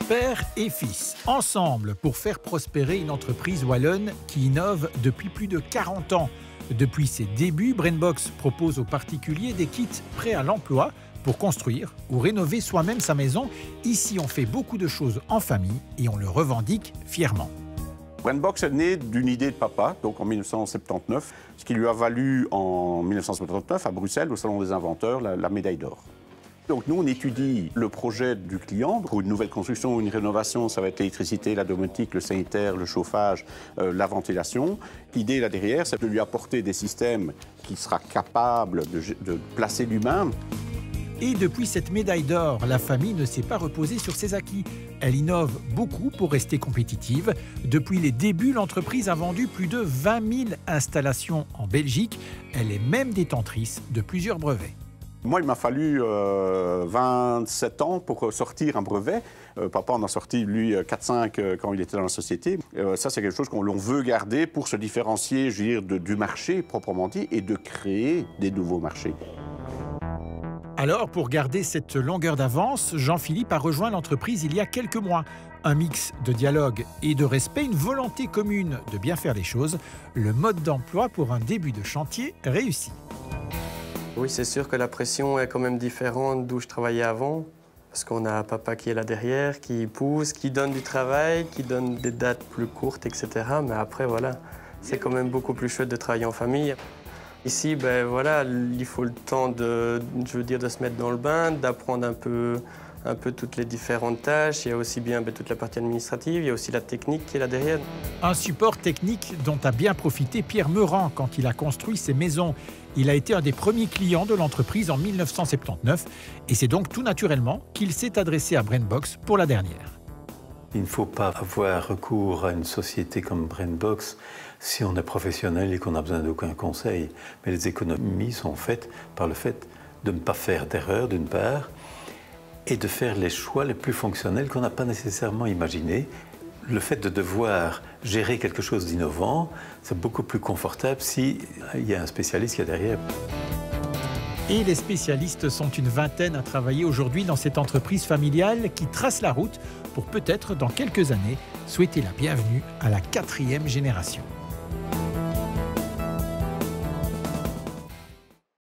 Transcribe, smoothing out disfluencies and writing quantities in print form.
Père et fils, ensemble pour faire prospérer une entreprise wallonne qui innove depuis plus de 40 ans. Depuis ses débuts, Brainbox propose aux particuliers des kits prêts à l'emploi pour construire ou rénover soi-même sa maison. Ici, on fait beaucoup de choses en famille et on le revendique fièrement. Brainbox est né d'une idée de papa, donc en 1979, ce qui lui a valu en 1979 à Bruxelles, au Salon des Inventeurs, la médaille d'or. Donc nous, on étudie le projet du client. Pour une nouvelle construction ou une rénovation, ça va être l'électricité, la domotique, le sanitaire, le chauffage, la ventilation. L'idée là derrière, c'est de lui apporter des systèmes qui sera capable de placer l'humain. Et depuis cette médaille d'or, la famille ne s'est pas reposée sur ses acquis. Elle innove beaucoup pour rester compétitive. Depuis les débuts, l'entreprise a vendu plus de 20 000 installations en Belgique. Elle est même détentrice de plusieurs brevets. Moi, il m'a fallu 27 ans pour sortir un brevet. Papa en a sorti, lui, 4-5 quand il était dans la société. Ça, c'est quelque chose qu'on veut garder pour se différencier, je veux dire, du marché proprement dit et de créer des nouveaux marchés. Alors, pour garder cette longueur d'avance, Jean-Philippe a rejoint l'entreprise il y a quelques mois. Un mix de dialogue et de respect, une volonté commune de bien faire les choses, le mode d'emploi pour un début de chantier réussi. Oui, c'est sûr que la pression est quand même différente d'où je travaillais avant, parce qu'on a papa qui est là derrière, qui pousse, qui donne du travail, qui donne des dates plus courtes, etc. Mais après, voilà, c'est quand même beaucoup plus chouette de travailler en famille. Ici, ben voilà, il faut le temps de se mettre dans le bain, d'apprendre un peu toutes les différentes tâches. Il y a aussi bien toute la partie administrative, il y a aussi la technique qui est là derrière. Un support technique dont a bien profité Pierre Meurant quand il a construit ses maisons. Il a été un des premiers clients de l'entreprise en 1979 et c'est donc tout naturellement qu'il s'est adressé à Brainbox pour la dernière. Il ne faut pas avoir recours à une société comme Brainbox si on est professionnel et qu'on n'a besoin d'aucun conseil. Mais les économies sont faites par le fait de ne pas faire d'erreur d'une part et de faire les choix les plus fonctionnels qu'on n'a pas nécessairement imaginés. Le fait de devoir gérer quelque chose d'innovant, c'est beaucoup plus confortable s'il y a un spécialiste qui est derrière. Et les spécialistes sont une vingtaine à travailler aujourd'hui dans cette entreprise familiale qui trace la route pour peut-être, dans quelques années, souhaiter la bienvenue à la 4e génération.